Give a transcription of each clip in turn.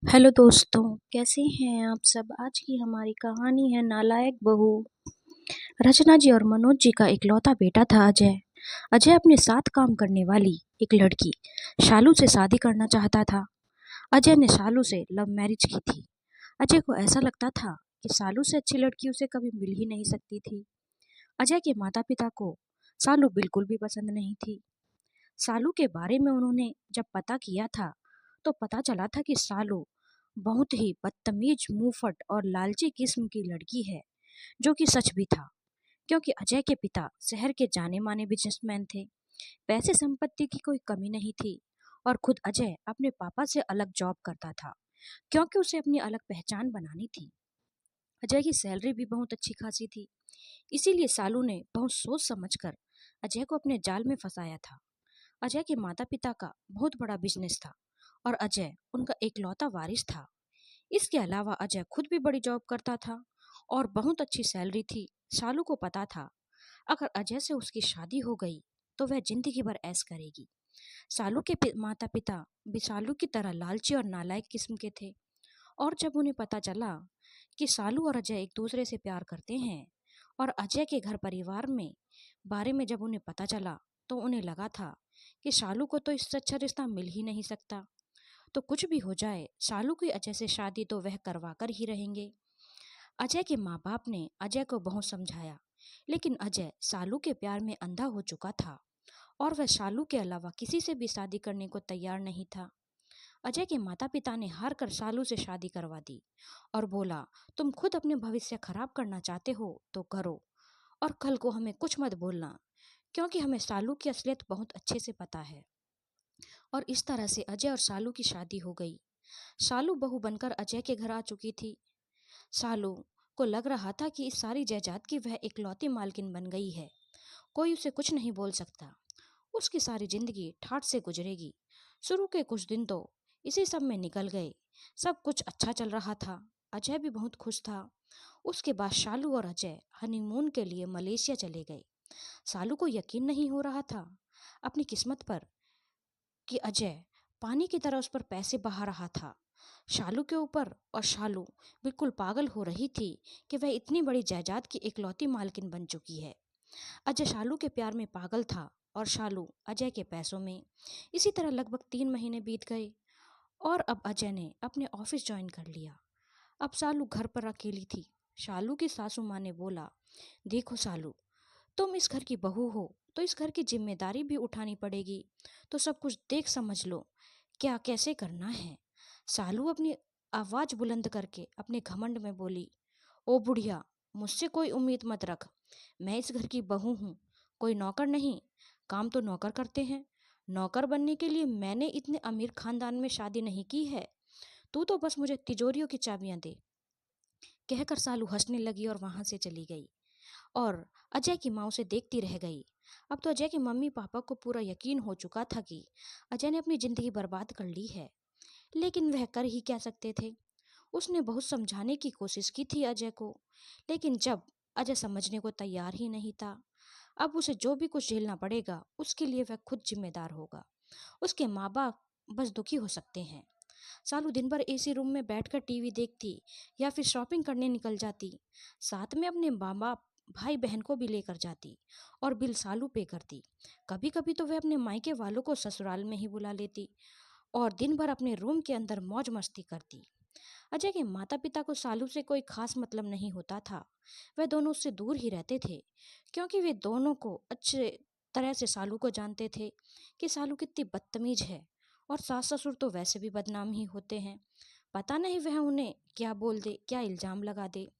Hello दोस्तों, कैसे हैं आप सब। आज की हमारी कहानी है नालायक बहू। रचना जी और मनोज जी का इकलौता बेटा था अजय। अजय अपने साथ काम करने वाली एक लड़की शालू से शादी करना चाहता था। अजय ने शालू से लव मैरिज की थी। अजय को ऐसा लगता था कि शालू से अच्छी लड़की उसे कभी मिल ही नहीं सकती थी। अजय के माता पिता को शालू बिल्कुल भी पसंद नहीं थी। शालू के बारे में उन्होंने जब पता किया था तो पता चला था कि शालू बहुत ही बदतमीज, मुंहफट और लालची किस्म की लड़की है, जो कि सच भी था, क्योंकि अजय के पिता शहर के जाने माने बिजनेसमैन थे। पैसे संपत्ति की कोई कमी नहीं थी और खुद अजय अपने पापा से अलग जॉब करता था, क्योंकि उसे अपनी अलग पहचान बनानी थी। अजय की सैलरी भी बहुत अच्छी खासी थी, इसीलिए सालू ने बहुत सोच समझकर अजय को अपने जाल में फंसाया था। अजय के माता पिता का बहुत बड़ा बिजनेस था और अजय उनका एकलौता वारिस था। इसके अलावा अजय खुद भी बड़ी जॉब करता था और बहुत अच्छी सैलरी थी। शालू को पता था अगर अजय से उसकी शादी हो गई तो वह जिंदगी भर ऐश करेगी। शालू के माता पिता भी शालू की तरह लालची और नालायक किस्म के थे, और जब उन्हें पता चला कि शालू और अजय एक दूसरे से प्यार करते हैं और अजय के घर परिवार में बारे में जब उन्हें पता चला, तो उन्हें लगा था कि शालू को तो इससे अच्छा रिश्ता मिल ही नहीं सकता। तो कुछ भी हो जाए, शालू की अजय से शादी तो वह करवा कर ही रहेंगे। अजय के माँ बाप ने अजय को बहुत समझाया, लेकिन अजय शालू के प्यार में अंधा हो चुका था और वह शालू के अलावा किसी से भी शादी करने को तैयार नहीं था। अजय के माता पिता ने हार कर शालू से शादी करवा दी और बोला, तुम खुद अपने भविष्य खराब करना चाहते हो तो करो, और कल को हमें कुछ मत बोलना, क्योंकि हमें शालू की असलियत बहुत अच्छे से पता है। और इस तरह से अजय और शालू की शादी हो गई। शालू बहू बनकर अजय के घर आ चुकी थी। शालू को लग रहा था कि इस सारी जायदाद की वह इकलौती मालकिन बन गई है। कोई उसे कुछ नहीं बोल सकता। उसकी सारी जिंदगी ठाठ से गुजरेगी। शुरू के कुछ दिन तो इसी सब में निकल गए। सब कुछ अच्छा चल रहा था। अजय भी बहुत खुश था। उसके बाद शालू और अजय हनीमून के लिए मलेशिया चले गए। शालू को यकीन नहीं हो रहा था अपनी किस्मत पर कि अजय पानी की तरह उस पर पैसे बहा रहा था शालू के ऊपर, और शालू बिल्कुल पागल हो रही थी कि वह इतनी बड़ी जायदाद की इकलौती मालकिन बन चुकी है। अजय शालू के प्यार में पागल था और शालू अजय के पैसों में। इसी तरह लगभग 3 महीने बीत गए और अब अजय ने अपने ऑफिस ज्वाइन कर लिया। अब शालू घर पर अकेली थी। शालू की सासू माँ ने बोला, देखो शालू, तुम इस घर की बहू हो तो इस घर की जिम्मेदारी भी उठानी पड़ेगी, तो सब कुछ देख समझ लो क्या कैसे करना है। सालू अपनी आवाज बुलंद करके अपने घमंड में बोली, ओ बुढ़िया, मुझसे कोई उम्मीद मत रख। मैं इस घर की बहू हूँ, कोई नौकर नहीं। काम तो नौकर करते हैं। नौकर बनने के लिए मैंने इतने अमीर खानदान में शादी नहीं की है। तू तो बस मुझे तिजोरियों की चाबियां दे। कहकर सालू हंसने लगी और वहां से चली गई और अजय की माँ उसे देखती रह गई। अब तो अजय के मम्मी पापा को पूरा यकीन हो चुका था कि अजय ने अपनी जिंदगी बर्बाद कर ली है, लेकिन वह कर ही क्या सकते थे। उसने बहुत समझाने की कोशिश की थी अजय को, लेकिन जब अजय समझने को तैयार ही नहीं था। अब उसे जो भी कुछ झेलना पड़ेगा उसके लिए वह खुद जिम्मेदार होगा। उसके माँ बाप बस दुखी हो सकते हैं। सालू दिन भर एसी रूम में बैठकर टीवी देखती या फिर शॉपिंग करने निकल जाती। साथ में अपने माँ बाप, भाई बहन को भी लेकर जाती और बिल सालू पे करती। कभी कभी तो वह अपने मायके वालों को ससुराल में ही बुला लेती और दिन भर अपने रूम के अंदर मौज मस्ती करती। अजय के माता पिता को सालू से कोई खास मतलब नहीं होता था। वह दोनों उससे दूर ही रहते थे, क्योंकि वे दोनों को अच्छे तरह से सालू को जानते थे कि सालू कितनी बदतमीज है, और सास ससुर तो वैसे भी बदनाम ही होते हैं। पता नहीं वह उन्हें क्या बोल दे, क्या इल्जाम लगा दे।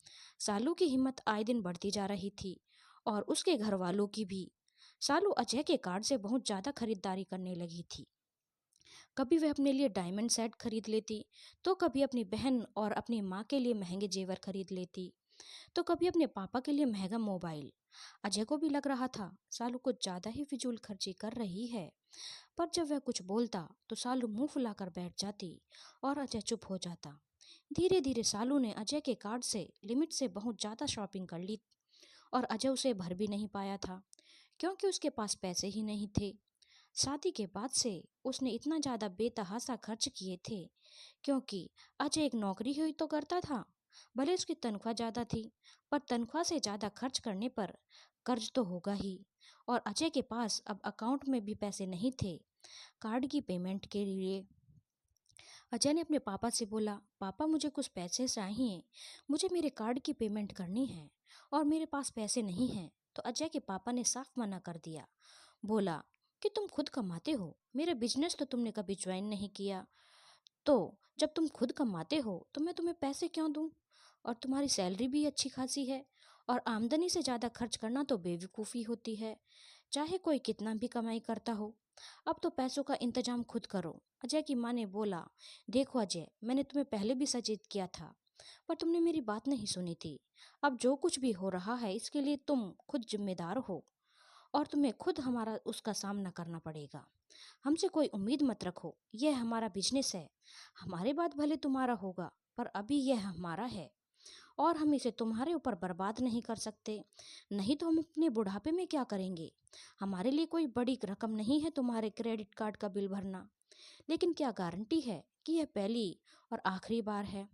सालू की हिम्मत आए दिन बढ़ती जा रही थी और उसके घर वालों की भी। सालू अजय के कार्ड से बहुत ज्यादा खरीदारी करने लगी थी। कभी वह अपने लिए डायमंड सेट खरीद लेती, तो कभी अपनी बहन और अपनी माँ के लिए महंगे जेवर खरीद लेती, तो कभी अपने पापा के लिए महंगा मोबाइल। अजय को भी लग रहा था सालू कुछ ज्यादा ही फिजूल खर्ची कर रही है, पर जब वह कुछ बोलता तो सालू मुंह फुलाकर बैठ जाती और अजय चुप हो जाता। धीरे धीरे सालू ने अजय के कार्ड से लिमिट से बहुत ज्यादा शॉपिंग कर ली और अजय उसे भर भी नहीं पाया था, क्योंकि उसके पास पैसे ही नहीं थे। शादी के बाद से उसने इतना ज़्यादा बेतहाशा खर्च किए थे, क्योंकि अजय एक नौकरी हुई तो करता था। भले उसकी तनख्वाह ज़्यादा थी, पर तनख्वाह से ज़्यादा खर्च करने पर कर्ज तो होगा ही। और अजय के पास अब अकाउंट में भी पैसे नहीं थे कार्ड की पेमेंट के लिए। अजय ने अपने पापा से बोला, पापा मुझे कुछ पैसे चाहिए, मुझे मेरे कार्ड की पेमेंट करनी है और मेरे पास पैसे नहीं हैं। तो अजय के पापा ने साफ मना कर दिया। बोला कि तुम खुद कमाते हो, मेरा बिजनेस तो तुमने कभी ज्वाइन नहीं किया, तो जब तुम खुद कमाते हो तो मैं तुम्हें पैसे क्यों दूं? और तुम्हारी सैलरी भी अच्छी खासी है, और आमदनी से ज़्यादा खर्च करना तो बेवकूफ़ी होती है, चाहे कोई कितना भी कमाई करता हो। अब तो पैसों का इंतजाम खुद करो। अजय की माँ ने बोला, देखो अजय, मैंने तुम्हें पहले भी सचेत किया था, पर तुमने मेरी बात नहीं सुनी थी। अब जो कुछ भी हो रहा है इसके लिए तुम खुद जिम्मेदार हो, और तुम्हें खुद हमारा उसका सामना करना पड़ेगा। हमसे कोई उम्मीद मत रखो, यह हमारा बिजनेस है। हमारे बाद भले तुम्हारा होगा, पर अभी यह हमारा है और हम इसे तुम्हारे ऊपर बर्बाद नहीं कर सकते। नहीं तो हम अपने बुढ़ापे में क्या करेंगे? हमारे लिए कोई बड़ी रकम नहीं है तुम्हारे क्रेडिट कार्ड का बिल भरना, लेकिन क्या गारंटी है कि यह पहली और आखिरी बार है?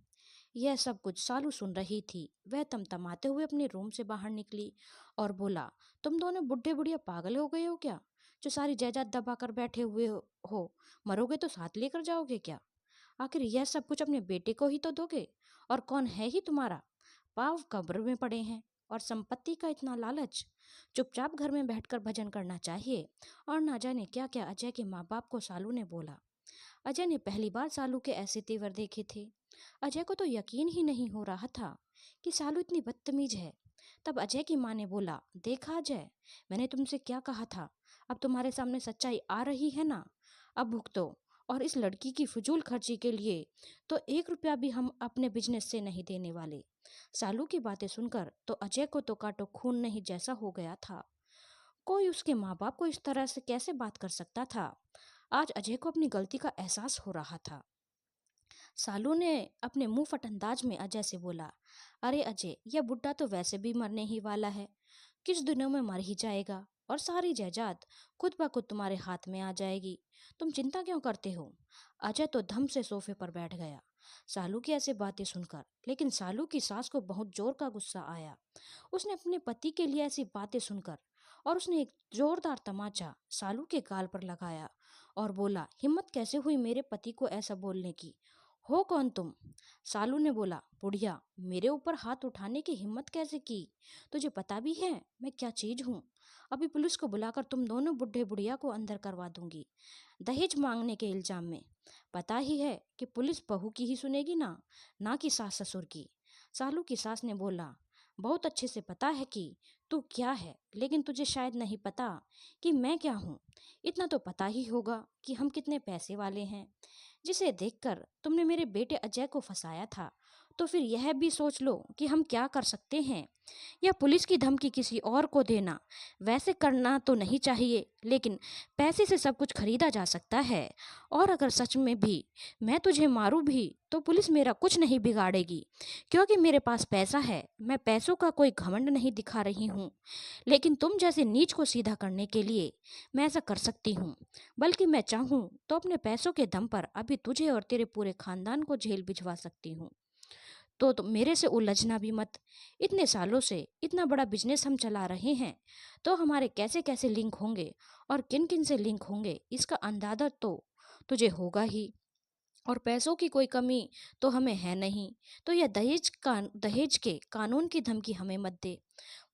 यह सब कुछ सालू सुन रही थी। वह तमतमाते हुए अपने रूम से बाहर निकली और बोला, तुम दोनों बुढ़े बुढ़िया पागल हो गए हो क्या, जो सारी जायदाद दबा कर बैठे हुए हो? मरोगे तो साथ लेकर जाओगे क्या? आखिर यह सब कुछ अपने बेटे को ही तो दोगे, और कौन है ही तुम्हारा? पाँव कब्र में पड़े हैं, और संपत्ति का इतना लालच। चुपचाप घर में बैठकर भजन करना चाहिए। और ना जाने क्या क्या अजय के माँ बाप को सालू ने बोला। अजय ने पहली बार सालू के ऐसे तेवर देखे थे। अजय को तो यकीन ही नहीं हो रहा था कि सालू इतनी बदतमीज है। तब अजय की माँ ने बोला, देखा अजय, मैंने तुमसे क्या कहा था? अब तुम्हारे सामने सच्चाई आ रही है ना, अब भुगतो। और इस लड़की की फजूल खर्ची के लिए तो 1 रुपया भी हम अपने बिजनेस से नहीं देने वाले। सालू की बातें सुनकर तो अजय को तो काटो खून नहीं जैसा हो गया था। कोई उसके माँ बाप को इस तरह से कैसे बात कर सकता था? आज अजय को अपनी गलती का एहसास हो रहा था। सालू ने अपने मुंह फट अंदाज में अजय से बोला, अरे अजय, यह बुड्ढा तो वैसे भी मरने ही वाला है, किस दिनों में मर ही जाएगा, और सारी जायदाद खुद ब खुद तुम्हारे हाथ में आ जाएगी। तुम चिंता क्यों करते हो? अजय तो धम से सोफे पर बैठ गया सालू की ऐसे बातें सुनकर। लेकिन सालू की सास को बहुत जोर का गुस्सा आया। उसने अपने पति के लिए ऐसी बातें सुनकर और उसने एक जोरदार तमाचा सालू के गाल पर लगाया और बोला, हिम्मत कैसे हुई मेरे पति को ऐसा बोलने की? हो कौन तुम? सालू ने बोला, बुढ़िया, मेरे ऊपर हाथ उठाने की हिम्मत कैसे की? तुझे पता भी है मैं क्या चीज हूँ? अभी पुलिस को बुलाकर तुम दोनों बुढ़े बुढ़िया को अंदर करवा दूंगी, दहेज मांगने के इल्जाम में। पता ही है कि पुलिस बहू की ही सुनेगी ना, ना कि सास ससुर की। सालू की सास ने बोला, बहुत अच्छे से पता है कि तू क्या है, लेकिन तुझे शायद नहीं पता कि मैं क्या हूँ। इतना तो पता ही होगा कि हम कितने पैसे वाले हैं, जिसे देखकर तुमने मेरे बेटे अजय को फंसाया था। तो फिर यह भी सोच लो कि हम क्या कर सकते हैं। या पुलिस की धमकी किसी और को देना, वैसे करना तो नहीं चाहिए, लेकिन पैसे से सब कुछ खरीदा जा सकता है। और अगर सच में भी मैं तुझे मारूं भी तो पुलिस मेरा कुछ नहीं बिगाड़ेगी, क्योंकि मेरे पास पैसा है। मैं पैसों का कोई घमंड नहीं दिखा रही हूँ, लेकिन तुम जैसे नीच को सीधा करने के लिए मैं ऐसा कर सकती हूँ। बल्कि मैं चाहूँ तो अपने पैसों के दम पर अभी तुझे और तेरे पूरे खानदान को जेल भिजवा सकती हूँ। तो मेरे से उलझना भी मत। इतने सालों से इतना बड़ा बिजनेस हम चला रहे हैं, तो हमारे कैसे कैसे लिंक होंगे और किन किन से लिंक होंगे, इसका अंदाजा तो तुझे होगा ही। और पैसों की कोई कमी तो हमें है नहीं। तो यह दहेज के कानून की धमकी हमें मत दे।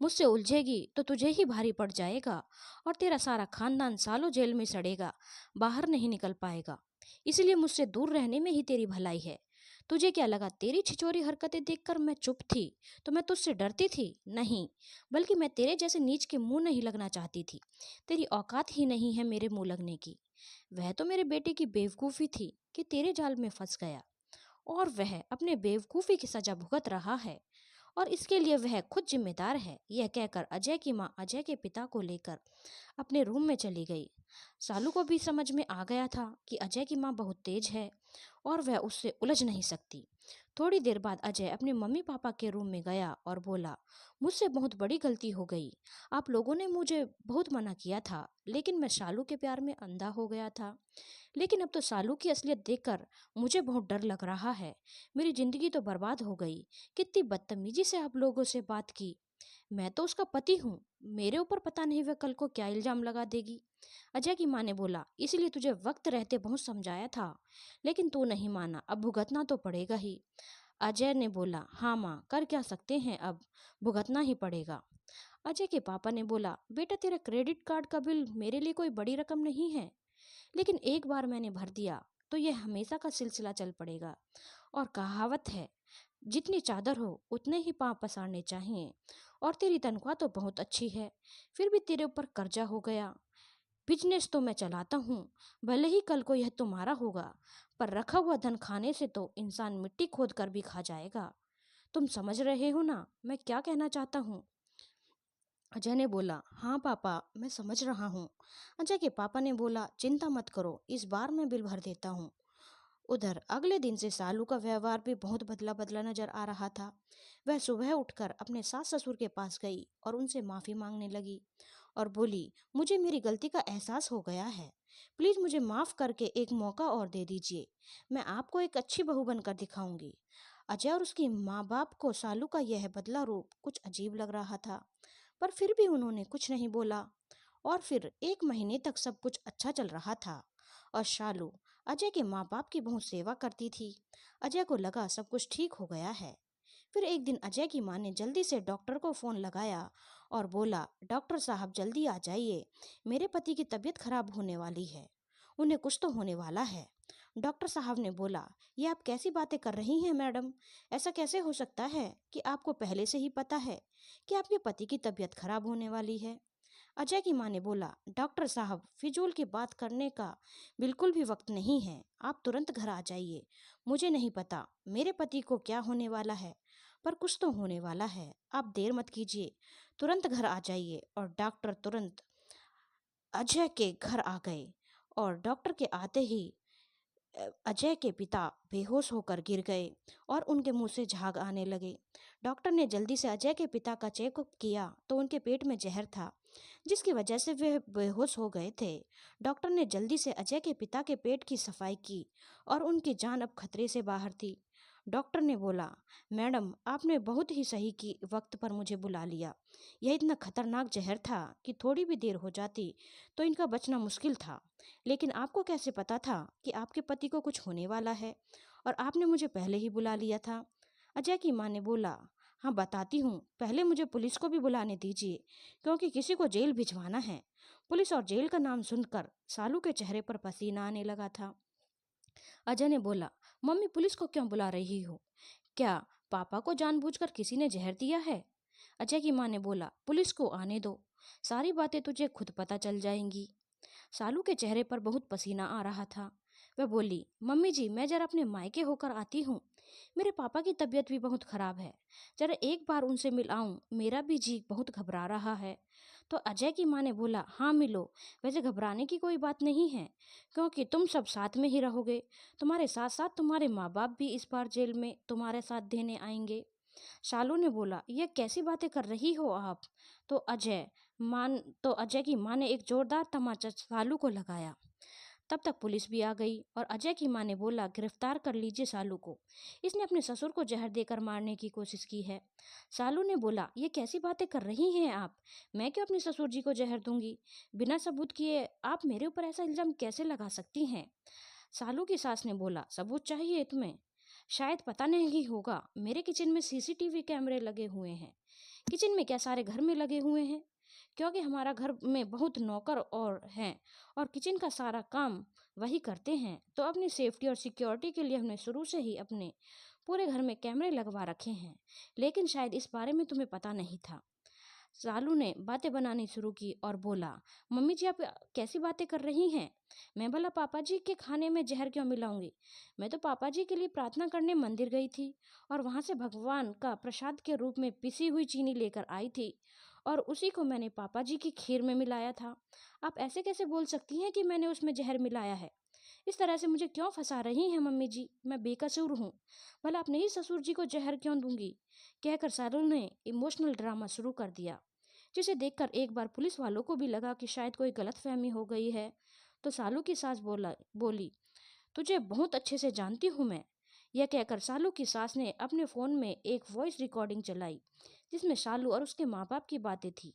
मुझसे उलझेगी तो तुझे ही भारी पड़ जाएगा, और तेरा सारा खानदान सालों जेल में सड़ेगा, बाहर नहीं निकल पाएगा। इसलिए मुझसे दूर रहने में ही तेरी भलाई है। तुझे क्या लगा तेरी छिछोरी हरकतें देखकर मैं चुप थी तो मैं तुझसे डरती थी? नहीं, बल्कि मैं तेरे जैसे नीच के मुंह नहीं लगना चाहती थी। तेरी औकात ही नहीं है मेरे मुंह लगने की। वह तो मेरे बेटे की बेवकूफ़ी थी कि तेरे जाल में फंस गया, और वह अपने बेवकूफ़ी की सजा भुगत रहा है, और इसके लिए वह खुद जिम्मेदार है। यह कहकर अजय की माँ अजय के पिता को लेकर अपने रूम में चली गई। सालू को भी समझ में आ गया था कि अजय की माँ बहुत तेज है, और वह उससे उलझ नहीं सकती। थोड़ी देर बाद अजय अपने मम्मी पापा के रूम में गया और बोला, मुझसे बहुत बड़ी गलती हो गई। आप लोगों ने मुझे बहुत मना किया था, लेकिन मैं शालू के प्यार में अंधा हो गया था। लेकिन अब तो सालू की असलियत देखकर मुझे बहुत डर लग रहा है। मेरी जिंदगी तो बर्बाद हो गई। कितनी बदतमीजी से आप लोगों से बात की। मैं तो उसका पति हूँ। मेरे ऊपर पता नहीं वह कल को क्या इल्जाम लगा देगी। अजय की माँ ने बोला, इसलिए तुझे वक्त रहते बहुत समझाया था, लेकिन तू नहीं माना। अब भुगतना तो पड़ेगा ही। अजय ने बोला, हाँ माँ, कर क्या सकते हैं, अब भुगतना ही पड़ेगा। अजय के पापा ने बोला, बेटा तेरा क्रेडिट कार्ड का बिल मेरे लिए कोई बड़ी रकम नहीं है, लेकिन एक बार मैंने भर दिया तो यह हमेशा का सिलसिला चल पड़ेगा। और कहावत है, जितनी चादर हो उतने ही पांव पसारने चाहिए। और तेरी तनख्वाह तो बहुत अच्छी है, फिर भी तेरे ऊपर कर्जा हो गया। बिजनेस तो मैं चलाता हूँ, भले ही कल को यह तुम्हारा होगा, पर रखा हुआ धन खाने से तो इंसान मिट्टी खोद कर भी खा जाएगा। तुम समझ रहे हो ना मैं क्या कहना चाहता हूँ? अजय ने बोला, हाँ पापा, मैं समझ रहा हूँ। अजय के पापा ने बोला, चिंता मत करो, इस बार मैं बिल भर देता हूँ। उधर अगले दिन से सालू का व्यवहार भी बहुत बदला बदला नजर आ रहा था। वह सुबह उठकर अपने सास ससुर के पास गई और उनसे माफी मांगने लगी और बोली, मुझे मेरी गलती का एहसास हो गया है। प्लीज मुझे माफ करके एक मौका और दे दीजिए। मैं आपको एक अच्छी बहू बनकर दिखाऊंगी। अजय और उसकी माँ बाप को सालू का यह बदला रूप कुछ अजीब लग रहा था, पर फिर भी उन्होंने कुछ नहीं बोला। और फिर एक महीने तक सब कुछ अच्छा चल रहा था और शालू अजय के माँ बाप की बहुत सेवा करती थी। अजय को लगा सब कुछ ठीक हो गया है। फिर एक दिन अजय की माँ ने जल्दी से डॉक्टर को फोन लगाया और बोला, डॉक्टर साहब जल्दी आ जाइए, मेरे पति की तबीयत खराब होने वाली है, उन्हें कुछ तो होने वाला है। डॉक्टर साहब ने बोला, ये आप कैसी बातें कर रही हैं मैडम? ऐसा कैसे हो सकता है कि आपको पहले से ही पता है कि आपके पति की तबीयत खराब होने वाली है? अजय की माँ ने बोला, डॉक्टर साहब फिजूल की बात करने का बिल्कुल भी वक्त नहीं है, आप तुरंत घर आ जाइए। मुझे नहीं पता मेरे पति को क्या होने वाला है, पर कुछ तो होने वाला है। आप देर मत कीजिए, तुरंत घर आ जाइए। और डॉक्टर तुरंत अजय के घर आ गए और डॉक्टर के आते ही अजय के पिता बेहोश होकर गिर गए और उनके मुंह से झाग आने लगे। डॉक्टर ने जल्दी से अजय के पिता का चेकअप किया तो उनके पेट में जहर था, जिसकी वजह से वे बेहोश हो गए थे। डॉक्टर ने जल्दी से अजय के पिता के पेट की सफाई की और उनकी जान अब खतरे से बाहर थी। डॉक्टर ने बोला, मैडम आपने बहुत ही सही की वक्त पर मुझे बुला लिया। यह इतना खतरनाक जहर था कि थोड़ी भी देर हो जाती तो इनका बचना मुश्किल था। लेकिन आपको कैसे पता था कि आपके पति को कुछ होने वाला है और आपने मुझे पहले ही बुला लिया था? अजय की माँ ने बोला, हाँ बताती हूँ, पहले मुझे पुलिस को भी बुलाने दीजिए, क्योंकि किसी को जेल भिजवाना है। पुलिस और जेल का नाम सुनकर सालू के चेहरे पर पसीना आने लगा था। अजय ने बोला, मम्मी पुलिस को क्यों बुला रही हो? क्या पापा को जानबूझकर किसी ने जहर दिया है? अजय की माँ ने बोला, पुलिस को आने दो, सारी बातें तुझे खुद पता चल जाएंगी। सालू के चेहरे पर बहुत पसीना आ रहा था। वह बोली, मम्मी जी मैं जरा अपने मायके होकर आती हूँ, मेरे पापा की तबीयत भी बहुत खराब है, जरा एक बार उनसे मिल आऊं, मेरा भी जी बहुत घबरा रहा है। तो अजय की माँ ने बोला, हाँ मिलो, वैसे घबराने की कोई बात नहीं है, क्योंकि तुम सब साथ में ही रहोगे। तुम्हारे साथ साथ तुम्हारे माँ बाप भी इस बार जेल में तुम्हारे साथ देने आएंगे। शालू ने बोला, यह कैसी बातें कर रही हो आप? तो अजय की माँ ने एक जोरदार तमाचा सालू को लगाया। तब तक पुलिस भी आ गई और अजय की माँ ने बोला, गिरफ्तार कर लीजिए सालू को, इसने अपने ससुर को जहर देकर मारने की कोशिश की है। सालू ने बोला, ये कैसी बातें कर रही हैं आप? मैं क्यों अपने ससुर जी को जहर दूंगी? बिना सबूत किए आप मेरे ऊपर ऐसा इल्जाम कैसे लगा सकती हैं? सालू की सास ने बोला, सबूत चाहिए तुम्हें? शायद पता नहीं होगा, मेरे किचन में सीसीटीवी कैमरे लगे हुए हैं। किचन में क्या सारे घर में लगे हुए हैं? क्योंकि हमारा घर में बहुत नौकर और हैं और किचन का सारा काम वही करते हैं, तो अपनी सेफ्टी और सिक्योरिटी के लिए हमने शुरू से ही अपने पूरे घर में कैमरे लगवा रखे हैं, लेकिन शायद इस बारे में तुम्हें पता नहीं था। सालू ने बातें बनानी शुरू की और बोला, मम्मी जी आप कैसी बातें कर रही हैं? मैं भला पापा जी के खाने में जहर क्यों मिलाऊंगी? मैं तो पापा जी के लिए प्रार्थना करने मंदिर गई थी और वहां से भगवान का प्रसाद के रूप में पिसी हुई चीनी लेकर आई थी और उसी को मैंने पापा जी की खीर में मिलाया था। आप ऐसे कैसे बोल सकती हैं कि मैंने उसमें जहर मिलाया है? इस तरह से मुझे क्यों फंसा रही हैं मम्मी जी? मैं बेकसूर हूँ। भला अपने ही ससुर जी को जहर क्यों दूंगी? कहकर सारुल ने इमोशनल ड्रामा शुरू कर दिया, जिसे देखकर एक बार पुलिस वालों को भी लगा कि शायद कोई गलतफहमी हो गई है। तो सालू की सास बोली, तुझे बहुत अच्छे से जानती हूँ मैं। यह कहकर सालू की सास ने अपने फोन में एक वॉइस रिकॉर्डिंग चलाई, जिसमें सालू और उसके माँ बाप की बातें थी।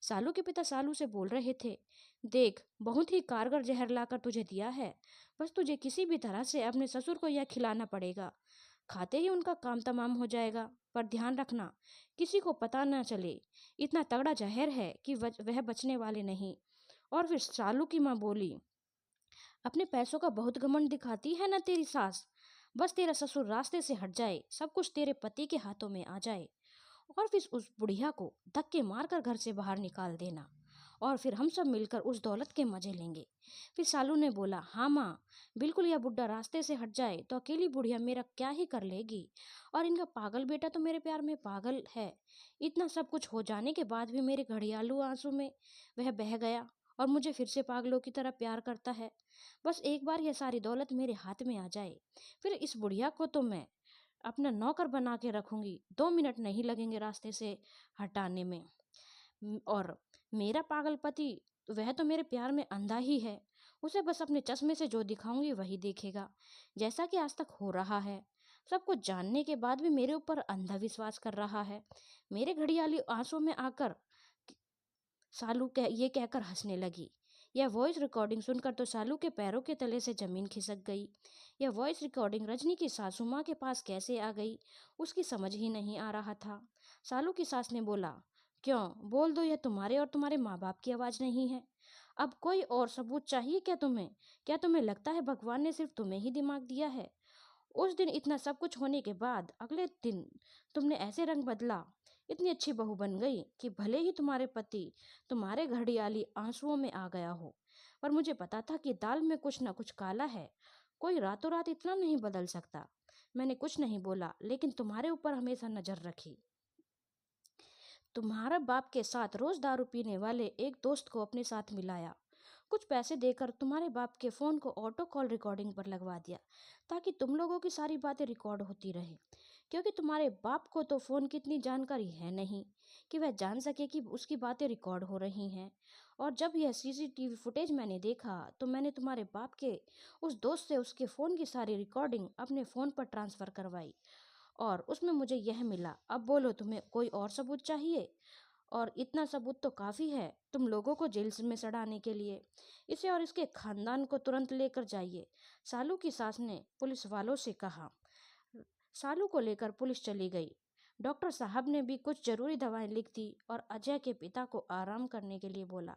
सालू के पिता सालू से बोल रहे थे, देख, बहुत ही कारगर जहर लाकर तुझे दिया है, बस तुझे किसी भी तरह से अपने ससुर को यह खिलाना पड़ेगा। खाते ही उनका काम तमाम हो जाएगा, पर ध्यान रखना किसी को पता न चले। इतना तगड़ा जहर है कि वह बचने वाले नहीं। और फिर सालू की माँ बोली, अपने पैसों का बहुत घमंड दिखाती है ना तेरी सास। बस तेरा ससुर रास्ते से हट जाए, सब कुछ तेरे पति के हाथों में आ जाए, और फिर उस बुढ़िया को धक्के मारकर घर से बाहर निकाल देना, और फिर हम सब मिलकर उस दौलत के मजे लेंगे। फिर सालू ने बोला, हाँ माँ, बिल्कुल, यह बुढ़ा रास्ते से हट जाए तो अकेली बुढ़िया मेरा क्या ही कर लेगी, और इनका पागल बेटा तो मेरे प्यार में पागल है। इतना सब कुछ हो जाने के बाद भी मेरे घड़ियालू आंसू में वह बह गया और मुझे फिर से पागलों की तरह प्यार करता है। बस एक बार यह सारी दौलत मेरे हाथ में आ जाए, फिर इस बुढ़िया को तो मैं अपना नौकर बना के रखूंगी। 2 मिनट नहीं लगेंगे रास्ते से हटाने में। और मेरा पागल पति, वह तो मेरे प्यार में अंधा ही है। उसे बस अपने चश्मे से जो दिखाऊंगी वही देखेगा, जैसा कि आज तक हो रहा है। सब कुछ जानने के बाद भी मेरे ऊपर अंधा विश्वास कर रहा है। मेरे घड़ियाली आंसू में आकर ये कहकर हंसने लगी। यह वॉइस रिकॉर्डिंग सुनकर तो सालू के पैरों के तले से जमीन खिसक गई। यह वॉइस रिकॉर्डिंग रजनी की सासू माँ के पास कैसे आ गई, उसकी समझ ही नहीं आ रहा था। सालू की सास ने बोला, क्यों, बोल दो, यह तुम्हारे और तुम्हारे माँ बाप की आवाज नहीं है। अब कोई और सबूत चाहिए क्या तुम्हें? क्या तुम्हें लगता है भगवान ने सिर्फ तुम्हें ही दिमाग दिया है? उस दिन इतना सब कुछ होने के बाद अगले दिन तुमने ऐसे रंग बदला, इतनी अच्छी बहू बन गई कि भले ही तुम्हारे पति तुम्हारे घड़ियाली आंसुओं में आ गया हो, पर मुझे पता था कि दाल में कुछ ना कुछ काला है। कोई रातों रात इतना नहीं बदल सकता। मैंने कुछ नहीं बोला, लेकिन तुम्हारे ऊपर हमेशा नजर रखी। तुम्हारा बाप के साथ रोज दारू पीने वाले एक दोस्त को अपने साथ मिलाया, कुछ पैसे देकर तुम्हारे बाप के फोन को ऑटो कॉल रिकॉर्डिंग पर लगवा दिया, ताकि तुम लोगों की सारी बातें रिकॉर्ड होती रहे। क्योंकि तुम्हारे बाप को तो फोन की इतनी जानकारी है नहीं कि वह जान सके कि उसकी बातें रिकॉर्ड हो रही हैं। और जब यह सीसीटीवी फुटेज मैंने देखा, तो मैंने तुम्हारे बाप के उस दोस्त से उसके फोन की सारी रिकॉर्डिंग अपने फोन पर ट्रांसफर करवाई, और उसमें मुझे यह मिला। अब बोलो, तुम्हें कोई और सबूत चाहिए? और इतना सबूत तो काफी है तुम लोगों को जेल में सड़ाने के लिए। इसे और इसके खानदान को तुरंत लेकर जाइए, सालू की सास ने पुलिस वालों से कहा। सालू को लेकर पुलिस चली गई। डॉक्टर साहब ने भी कुछ जरूरी दवाएं लिख दी और अजय के पिता को आराम करने के लिए बोला।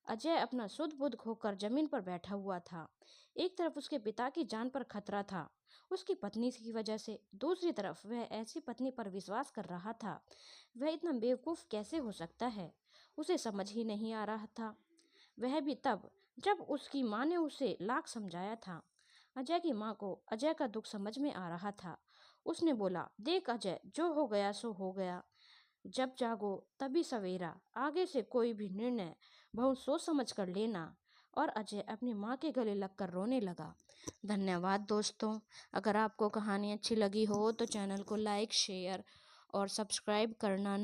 अजय अपना सुध बुध खोकर जमीन पर बैठा हुआ था। एक तरफ उसके पिता की जान पर खतरा था उसकी पत्नी की वजह से, दूसरी तरफ वह ऐसी पत्नी पर विश्वास कर रहा था। वह इतना बेवकूफ कैसे हो सकता है, उसे समझ ही नहीं आ रहा था। वह भी तब जब उसकी माँ ने उसे लाख समझाया था। अजय की माँ को अजय का दुख समझ में आ रहा था। उसने बोला, देख अजय, जो हो गया सो हो गया। जब जागो तभी सवेरा। आगे से कोई भी निर्णय बहुत सोच समझ कर लेना। और अजय अपनी माँ के गले लगकर रोने लगा। धन्यवाद दोस्तों। अगर आपको कहानी अच्छी लगी हो तो चैनल को लाइक, शेयर और सब्सक्राइब करना